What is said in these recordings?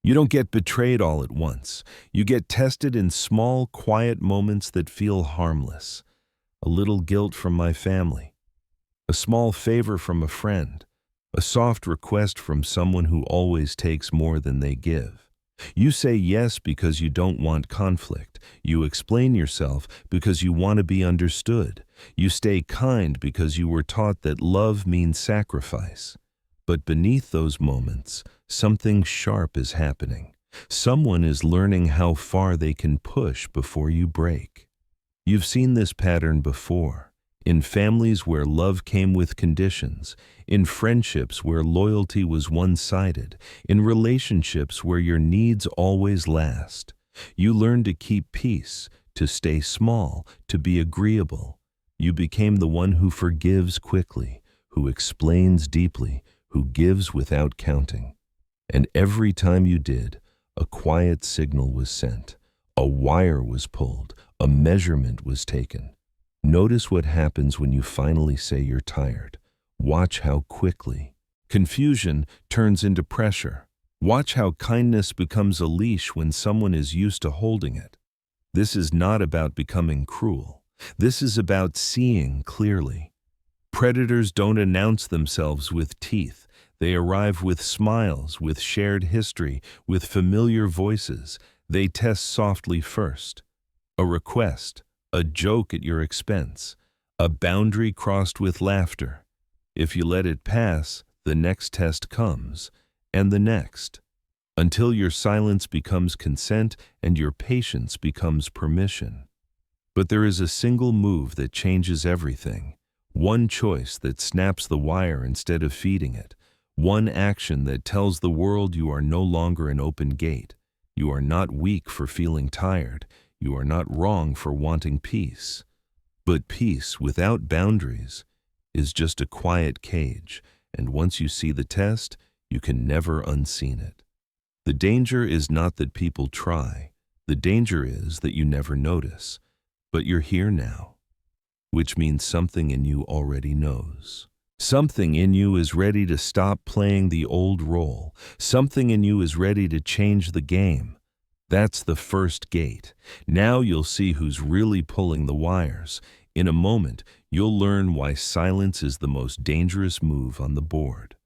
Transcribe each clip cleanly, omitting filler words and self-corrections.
You don't get betrayed all at once. You get tested in small, quiet moments that feel harmless. A little guilt from my family, a small favor from a friend, a soft request from someone who always takes more than they give. You say yes because you don't want conflict. You explain yourself because you want to be understood. You stay kind because you were taught that love means sacrifice. But beneath those moments, something sharp is happening. Someone is learning how far they can push before you break. You've seen this pattern before. In families where love came with conditions, in friendships where loyalty was one-sided, in relationships where your needs always last. You learn to keep peace, to stay small, to be agreeable. You became the one who forgives quickly, who explains deeply, who gives without counting. And every time you did, a quiet signal was sent, a wire was pulled, a measurement was taken. Notice what happens when you finally say you're tired. Watch how quickly confusion turns into pressure. Watch how kindness becomes a leash when someone is used to holding it. This is not about becoming cruel. This is about seeing clearly. Predators don't announce themselves with teeth. They arrive with smiles, with shared history, with familiar voices. They test softly first. A request, a joke at your expense, a boundary crossed with laughter. If you let it pass, the next test comes, and the next, until your silence becomes consent and your patience becomes permission. But there is a single move that changes everything. One choice that snaps the wire instead of feeding it. One action that tells the world you are no longer an open gate. You are not weak for feeling tired. You are not wrong for wanting peace. But peace without boundaries is just a quiet cage, and once you see the test, you can never unseen it. The danger is not that people try. The danger is that you never notice. But you're here now, which means something in you already knows. Something in you is ready to stop playing the old role. Something in you is ready to change the game. That's the first gate. Now you'll see who's really pulling the wires. In a moment, you'll learn why silence is the most dangerous move on the board.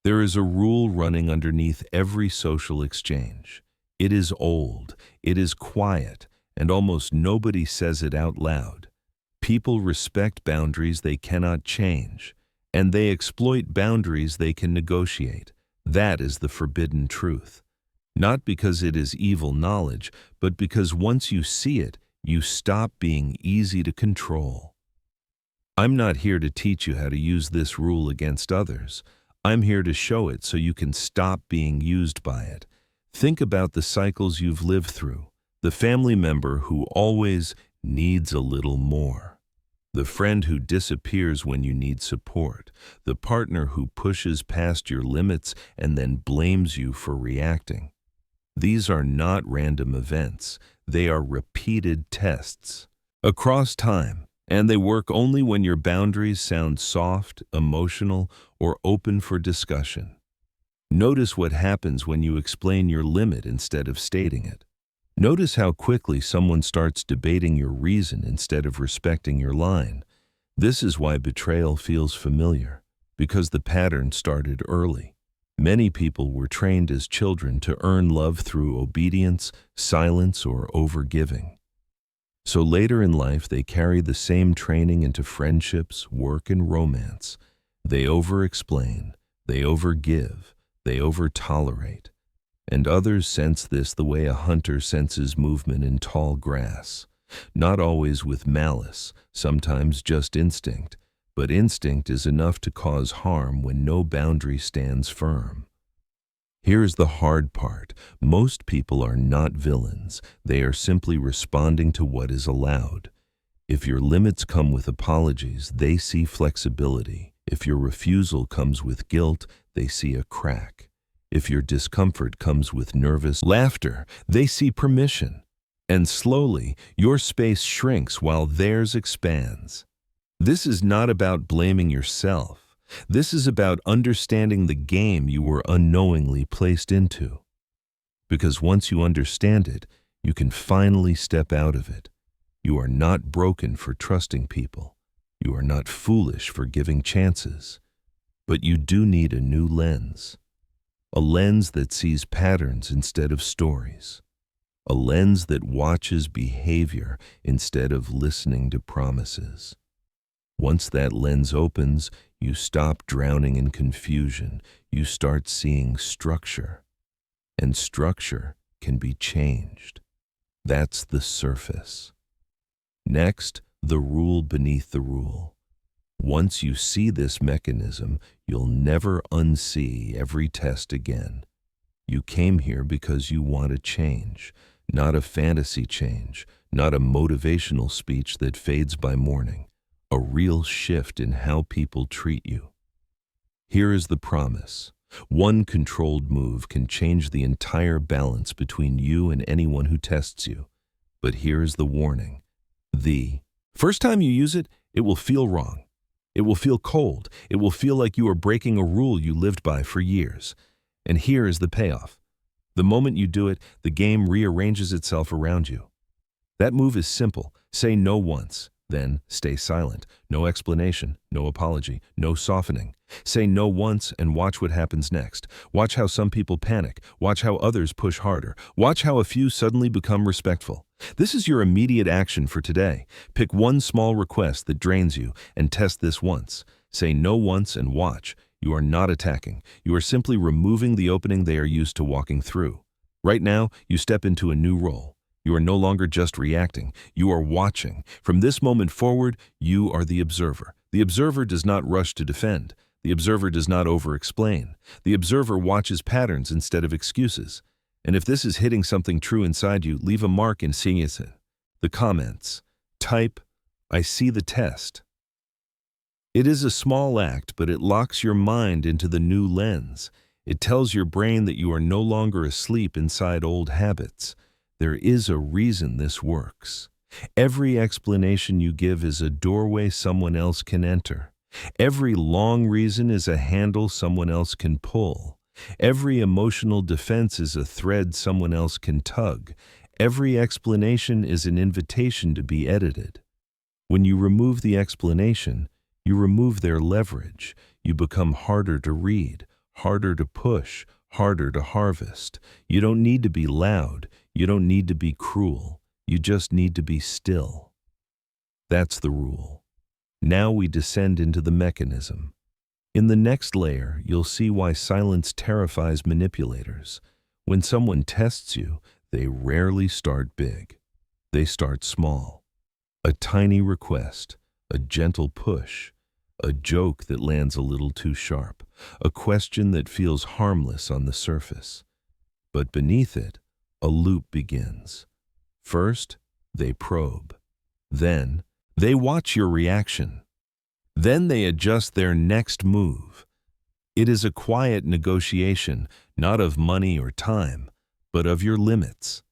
There is a rule running underneath every social exchange. It is old, it is quiet, and almost nobody says it out loud. People respect boundaries they cannot change, and they exploit boundaries they can negotiate. That is the forbidden truth. Not because it is evil knowledge, but because once you see it, you stop being easy to control. I'm not here to teach you how to use this rule against others. I'm here to show it so you can stop being used by it. Think about the cycles you've lived through. The family member who always needs a little more. The friend who disappears when you need support. The partner who pushes past your limits and then blames you for reacting. These are not random events. They are repeated tests across time, and they work only when your boundaries sound soft, emotional, or open for discussion. Notice what happens when you explain your limit instead of stating it. Notice how quickly someone starts debating your reason instead of respecting your line. This is why betrayal feels familiar, because the pattern started early. Many people were trained as children to earn love through obedience, silence, or overgiving. So later in life, they carry the same training into friendships, work, and romance. They overexplain, they overgive, they overtolerate. And others sense this the way a hunter senses movement in tall grass. Not always with malice, sometimes just instinct. But instinct is enough to cause harm when no boundary stands firm. Here's the hard part. Most people are not villains. They are simply responding to what is allowed. If your limits come with apologies, they see flexibility. If your refusal comes with guilt, they see a crack. If your discomfort comes with nervous laughter, they see permission. And slowly, your space shrinks while theirs expands. This is not about blaming yourself. This is about understanding the game you were unknowingly placed into. Because once you understand it, you can finally step out of it. You are not broken for trusting people. You are not foolish for giving chances. But you do need a new lens. A lens that sees patterns instead of stories. A lens that watches behavior instead of listening to promises. Once that lens opens, you stop drowning in confusion. You start seeing structure. And structure can be changed. That's the surface. Next, the rule beneath the rule. Once you see this mechanism, you'll never unsee every test again. You came here because you want a change, not a fantasy change, not a motivational speech that fades by morning, a real shift in how people treat you. Here is the promise. One controlled move can change the entire balance between you and anyone who tests you. But here is the warning. The first time you use it, it will feel wrong. It will feel cold. It will feel like you are breaking a rule you lived by for years. And here is the payoff. The moment you do it, the game rearranges itself around you. That move is simple. Say no once, then stay silent. No explanation, no apology, no softening. Say no once and watch what happens next. Watch how some people panic. Watch how others push harder. Watch how a few suddenly become respectful. This is your immediate action for today. Pick one small request that drains you and test this once. Say no once and watch. You are not attacking. You are simply removing the opening they are used to walking through. Right now, you step into a new role. You are no longer just reacting. You are watching. From this moment forward, you are the observer. The observer does not rush to defend. The observer does not over-explain. The observer watches patterns instead of excuses. And if this is hitting something true inside you, leave a mark in seeing it. The comments. Type, I see the test. It is a small act, but it locks your mind into the new lens. It tells your brain that you are no longer asleep inside old habits. There is a reason this works. Every explanation you give is a doorway someone else can enter. Every long reason is a handle someone else can pull. Every emotional defense is a thread someone else can tug. Every explanation is an invitation to be edited. When you remove the explanation, you remove their leverage. You become harder to read, harder to push, harder to harvest. You don't need to be loud. You don't need to be cruel. You just need to be still. That's the rule. Now we descend into the mechanism. In the next layer, you'll see why silence terrifies manipulators. When someone tests you, they rarely start big. They start small. A tiny request, a gentle push, a joke that lands a little too sharp, a question that feels harmless on the surface. But beneath it, a loop begins. First, they probe. Then, they watch your reaction. Then they adjust their next move. It is a quiet negotiation, not of money or time, but of your limits.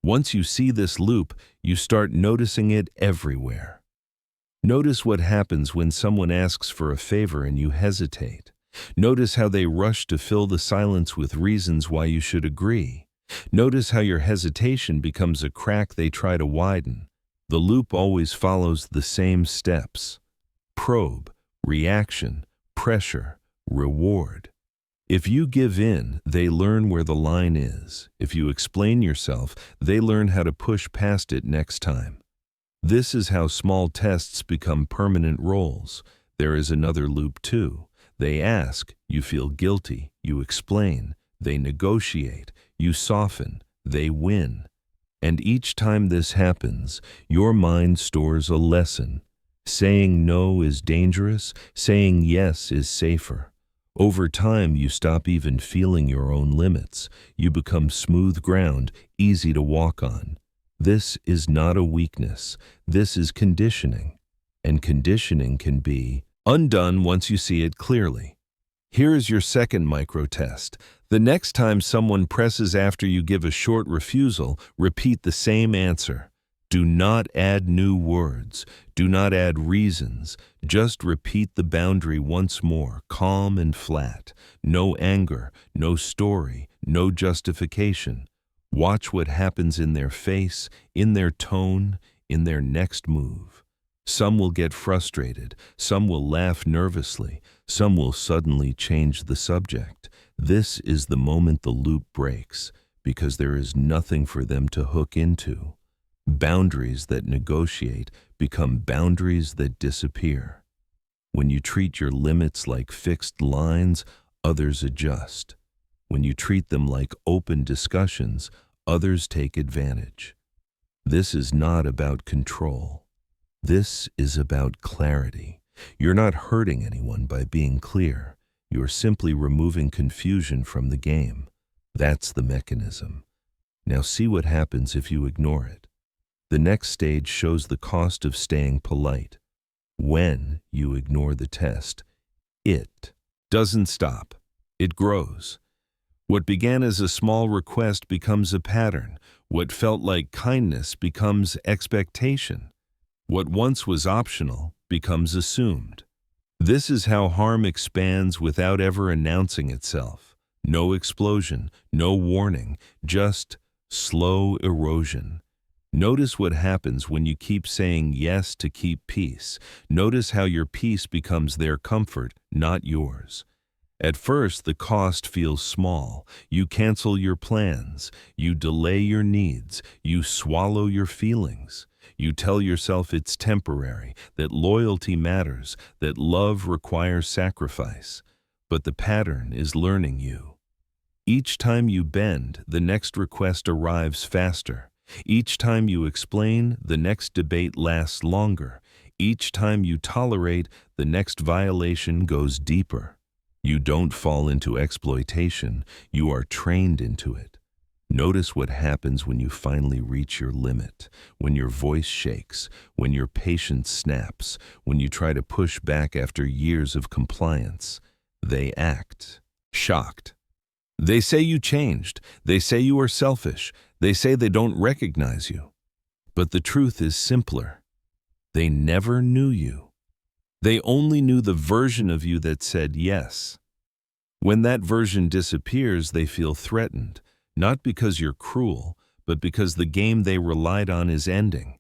Once you see this loop, you start noticing it everywhere. Notice what happens when someone asks for a favor and you hesitate. Notice how they rush to fill the silence with reasons why you should agree. Notice how your hesitation becomes a crack they try to widen. The loop always follows the same steps. Probe, reaction, pressure, reward. If you give in, they learn where the line is. If you explain yourself, they learn how to push past it next time. This is how small tests become permanent roles. There is another loop too. They ask, you feel guilty, you explain, they negotiate, you soften, they win. And each time this happens, your mind stores a lesson. Saying no is dangerous, saying yes is safer. Over time, you stop even feeling your own limits. You become smooth ground, easy to walk on. This is not a weakness. This is conditioning. And conditioning can be undone once you see it clearly. Here is your second micro test. The next time someone presses after you give a short refusal, repeat the same answer. Do not add new words. Do not add reasons. Just repeat the boundary once more, calm and flat. No anger, no story, no justification. Watch what happens in their face, in their tone, in their next move. Some will get frustrated, some will laugh nervously, some will suddenly change the subject. This is the moment the loop breaks, because there is nothing for them to hook into. Boundaries that negotiate become boundaries that disappear. When you treat your limits like fixed lines, others adjust. When you treat them like open discussions, others take advantage. This is not about control. This is about clarity. You're not hurting anyone by being clear. You're simply removing confusion from the game. That's the mechanism. Now see what happens if you ignore it. The next stage shows the cost of staying polite. When you ignore the test, it doesn't stop. It grows. What began as a small request becomes a pattern. What felt like kindness becomes expectation. What once was optional becomes assumed. This is how harm expands without ever announcing itself. No explosion, no warning, just slow erosion. Notice what happens when you keep saying yes to keep peace. Notice how your peace becomes their comfort, not yours. At first, the cost feels small. You cancel your plans. You delay your needs. You swallow your feelings. You tell yourself it's temporary, that loyalty matters, that love requires sacrifice. But the pattern is learning you. Each time you bend, the next request arrives faster. Each time you explain, the next debate lasts longer. Each time you tolerate, the next violation goes deeper. You don't fall into exploitation, you are trained into it. Notice what happens when you finally reach your limit, when your voice shakes, when your patience snaps, when you try to push back after years of compliance. They act shocked. They say you changed. They say you are selfish. They say they don't recognize you. But the truth is simpler. They never knew you. They only knew the version of you that said yes. When that version disappears, they feel threatened, not because you're cruel, but because the game they relied on is ending.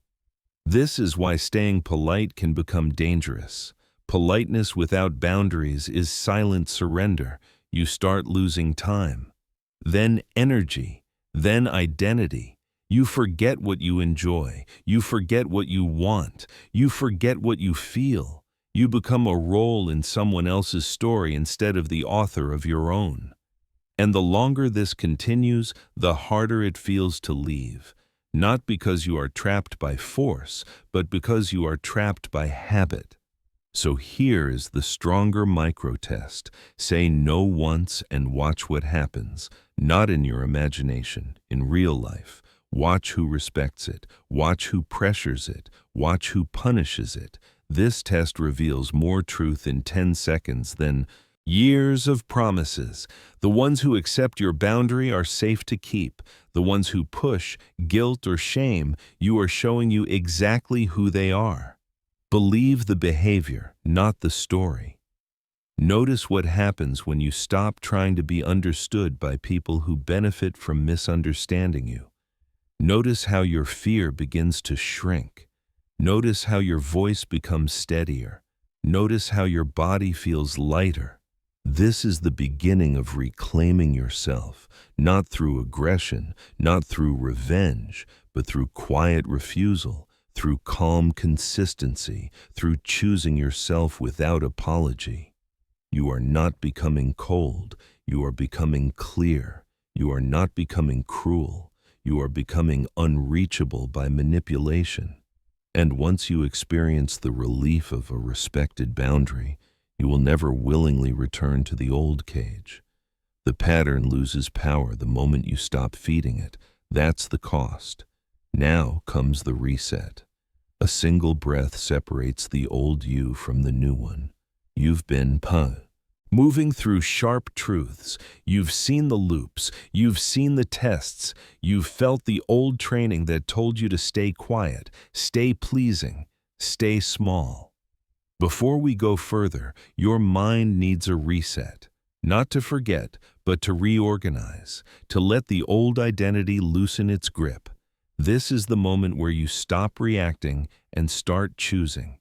This is why staying polite can become dangerous. Politeness without boundaries is silent surrender. You start losing time, then energy, then identity. You forget what you enjoy. You forget what you want. You forget what you feel. You become a role in someone else's story instead of the author of your own. And the longer this continues, the harder it feels to leave. Not because you are trapped by force, but because you are trapped by habit. So here is the stronger micro-test. Say no once and watch what happens. Not in your imagination, in real life. Watch who respects it. Watch who pressures it. Watch who punishes it. This test reveals more truth in 10 seconds than years of promises. The ones who accept your boundary are safe to keep. The ones who push, guilt, or shame, you are showing you exactly who they are. Believe the behavior, not the story. Notice what happens when you stop trying to be understood by people who benefit from misunderstanding you. Notice how your fear begins to shrink. Notice how your voice becomes steadier. Notice how your body feels lighter. This is the beginning of reclaiming yourself, not through aggression, not through revenge, but through quiet refusal, through calm consistency, through choosing yourself without apology. You are not becoming cold. You are becoming clear. You are not becoming cruel. You are becoming unreachable by manipulation. And once you experience the relief of a respected boundary, you will never willingly return to the old cage. The pattern loses power the moment you stop feeding it. That's the cost. Now comes the reset. A single breath separates the old you from the new one. You've been moving through sharp truths. You've seen the loops. You've seen the tests. You've felt the old training that told you to stay quiet, stay pleasing, stay small. Before we go further, your mind needs a reset. Not to forget, but to reorganize, to let the old identity loosen its grip. This is the moment where you stop reacting and start choosing.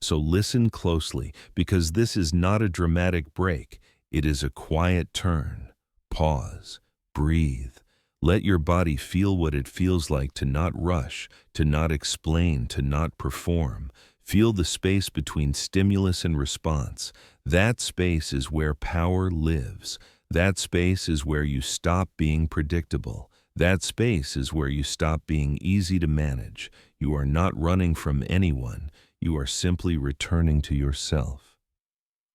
So listen closely, because this is not a dramatic break. It is a quiet turn. Pause. Breathe. Let your body feel what it feels like to not rush, to not explain, to not perform. Feel the space between stimulus and response. That space is where power lives. That space is where you stop being predictable. That space is where you stop being easy to manage. You are not running from anyone. You are simply returning to yourself.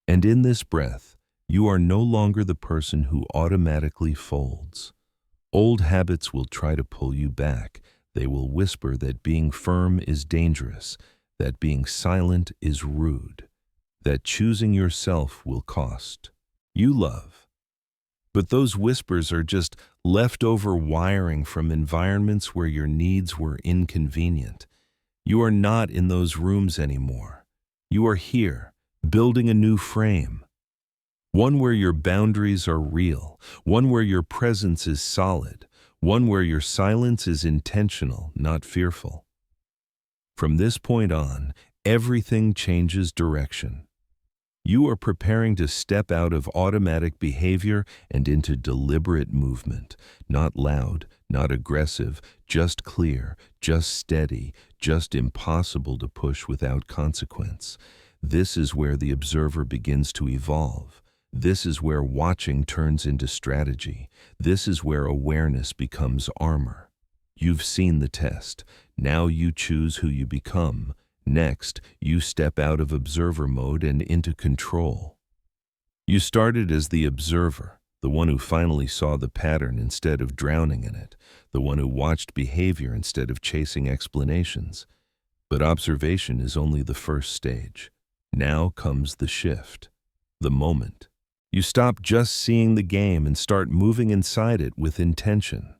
And in this breath, you are no longer the person who automatically folds. Old habits will try to pull you back. They will whisper that being firm is dangerous, that being silent is rude, that choosing yourself will cost you love. But those whispers are just leftover wiring from environments where your needs were inconvenient. You are not in those rooms anymore. You are here, building a new frame. One where your boundaries are real, one where your presence is solid, one where your silence is intentional, not fearful. From this point on, everything changes direction. You are preparing to step out of automatic behavior and into deliberate movement, not loud, not aggressive, just clear, just steady, just impossible to push without consequence. This is where the observer begins to evolve. This is where watching turns into strategy. This is where awareness becomes armor. You've seen the test. Now you choose who you become. Next, you step out of observer mode and into control. You started as the observer, the one who finally saw the pattern instead of drowning in it, the one who watched behavior instead of chasing explanations. But observation is only the first stage. Now comes the shift, the moment. You stop just seeing the game and start moving inside it with intention.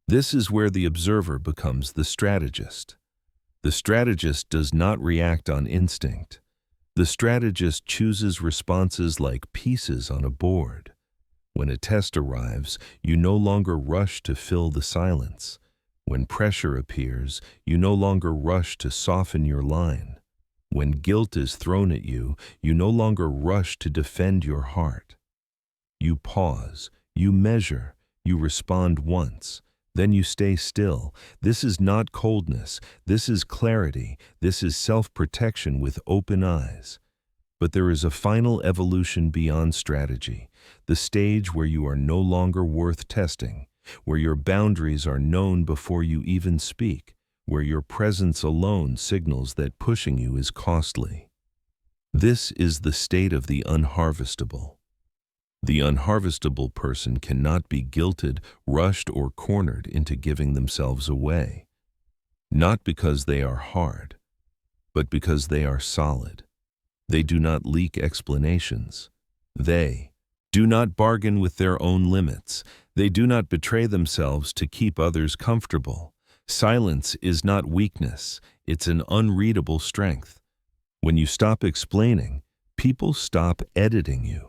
This is where the observer becomes the strategist. The strategist does not react on instinct. The strategist chooses responses like pieces on a board. When a test arrives, you no longer rush to fill the silence. When pressure appears, you no longer rush to soften your line. When guilt is thrown at you, you no longer rush to defend your heart. You pause, you measure, you respond once. Then you stay still. This is not coldness. This is clarity. This is self-protection with open eyes. But there is a final evolution beyond strategy, the stage where you are no longer worth testing, where your boundaries are known before you even speak, where your presence alone signals that pushing you is costly. This is the state of the unharvestable. The unharvestable person cannot be guilted, rushed, or cornered into giving themselves away. Not because they are hard, but because they are solid. They do not leak explanations. They do not bargain with their own limits. They do not betray themselves to keep others comfortable. Silence is not weakness. It's an unreadable strength. When you stop explaining, people stop editing you.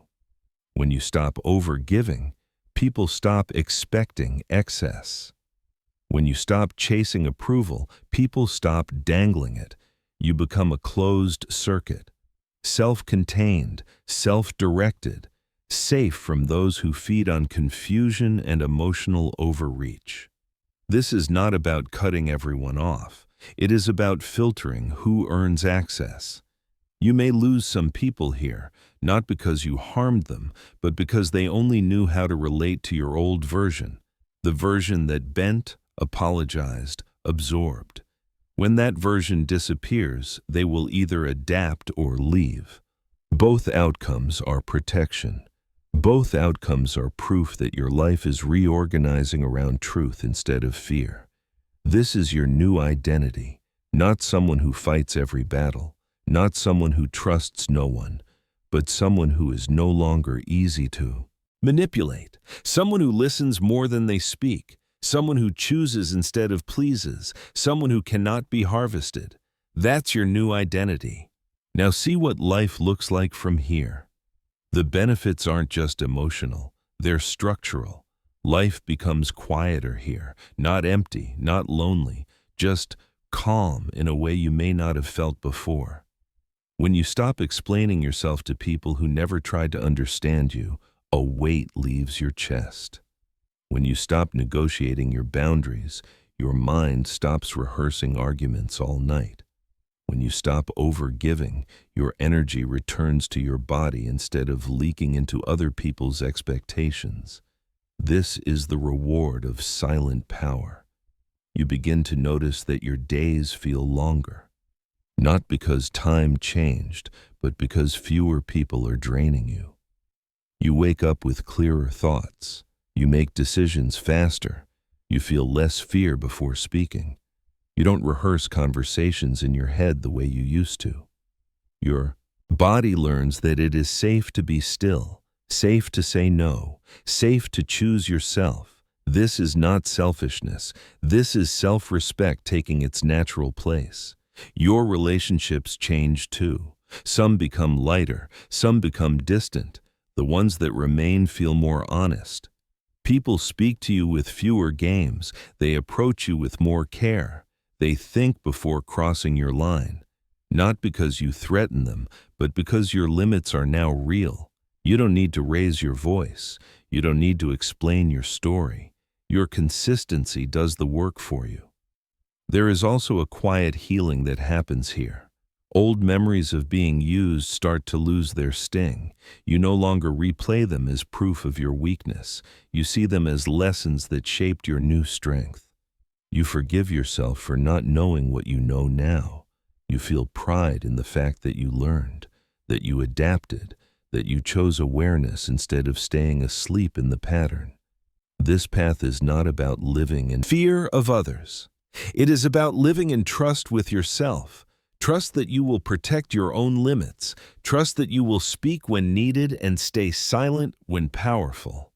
When you stop over-giving, people stop expecting excess. When you stop chasing approval, people stop dangling it. You become a closed circuit, self-contained, self-directed, safe from those who feed on confusion and emotional overreach. This is not about cutting everyone off. It is about filtering who earns access. You may lose some people here, not because you harmed them, but because they only knew how to relate to your old version, the version that bent, apologized, absorbed. When that version disappears, they will either adapt or leave. Both outcomes are protection. Both outcomes are proof that your life is reorganizing around truth instead of fear. This is your new identity, not someone who fights every battle, not someone who trusts no one, but someone who is no longer easy to manipulate, someone who listens more than they speak, someone who chooses instead of pleases, someone who cannot be harvested. That's your new identity. Now see what life looks like from here. The benefits aren't just emotional, they're structural. Life becomes quieter here, not empty, not lonely, just calm in a way you may not have felt before. When you stop explaining yourself to people who never tried to understand you, a weight leaves your chest. When you stop negotiating your boundaries, your mind stops rehearsing arguments all night. When you stop overgiving, your energy returns to your body instead of leaking into other people's expectations. This is the reward of silent power. You begin to notice that your days feel longer. Not because time changed, but because fewer people are draining you. You wake up with clearer thoughts. You make decisions faster. You feel less fear before speaking. You don't rehearse conversations in your head the way you used to. Your body learns that it is safe to be still, safe to say no, safe to choose yourself. This is not selfishness. This is self-respect taking its natural place. Your relationships change too. Some become lighter, some become distant. The ones that remain feel more honest. People speak to you with fewer games. They approach you with more care. They think before crossing your line. Not because you threaten them, but because your limits are now real. You don't need to raise your voice. You don't need to explain your story. Your consistency does the work for you. There is also a quiet healing that happens here. Old memories of being used start to lose their sting. You no longer replay them as proof of your weakness. You see them as lessons that shaped your new strength. You forgive yourself for not knowing what you know now. You feel pride in the fact that you learned, that you adapted, that you chose awareness instead of staying asleep in the pattern. This path is not about living in fear of others. It is about living in trust with yourself. Trust that you will protect your own limits. Trust that you will speak when needed and stay silent when powerful.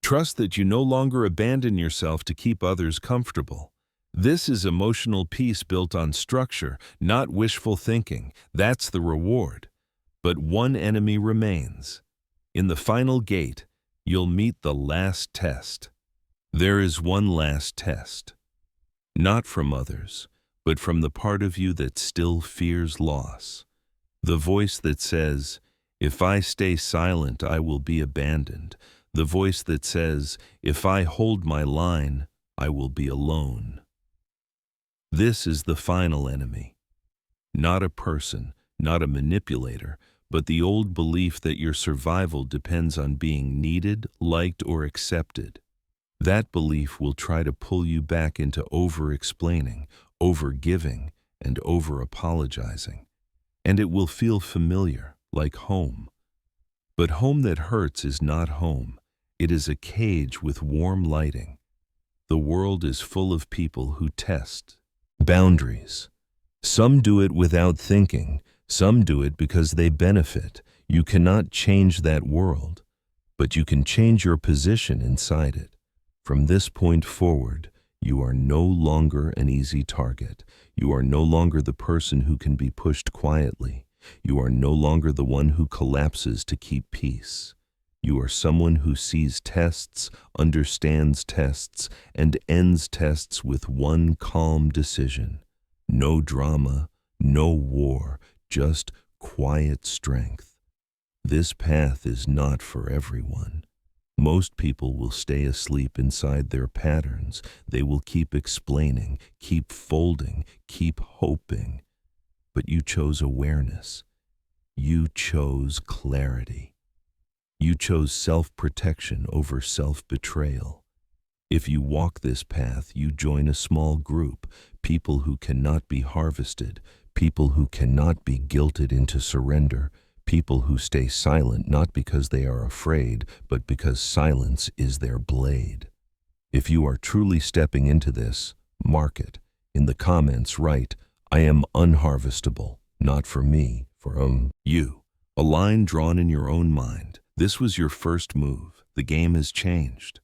Trust that you no longer abandon yourself to keep others comfortable. This is emotional peace built on structure, not wishful thinking. That's the reward. But one enemy remains. In the final gate, you'll meet the last test. There is one last test. Not from others, but from the part of you that still fears loss. The voice that says, "If I stay silent, I will be abandoned." The voice that says, "If I hold my line, I will be alone." This is the final enemy. Not a person, not a manipulator, but the old belief that your survival depends on being needed, liked, or accepted. That belief will try to pull you back into over-explaining, over-giving, and over-apologizing. And it will feel familiar, like home. But home that hurts is not home. It is a cage with warm lighting. The world is full of people who test boundaries. Some do it without thinking. Some do it because they benefit. You cannot change that world, but you can change your position inside it. From this point forward, you are no longer an easy target. You are no longer the person who can be pushed quietly. You are no longer the one who collapses to keep peace. You are someone who sees tests, understands tests, and ends tests with one calm decision. No drama, no war, just quiet strength. This path is not for everyone. Most people will stay asleep inside their patterns. They will keep explaining, keep folding, keep hoping. But you chose awareness. You chose clarity. You chose self-protection over self-betrayal. If you walk this path, you join a small group, people who cannot be harvested, people who cannot be guilted into surrender, people who stay silent not because they are afraid, but because silence is their blade. If you are truly stepping into this, mark it. In the comments, write, "I am unharvestable, not for me, for you." A line drawn in your own mind. This was your first move. The game has changed.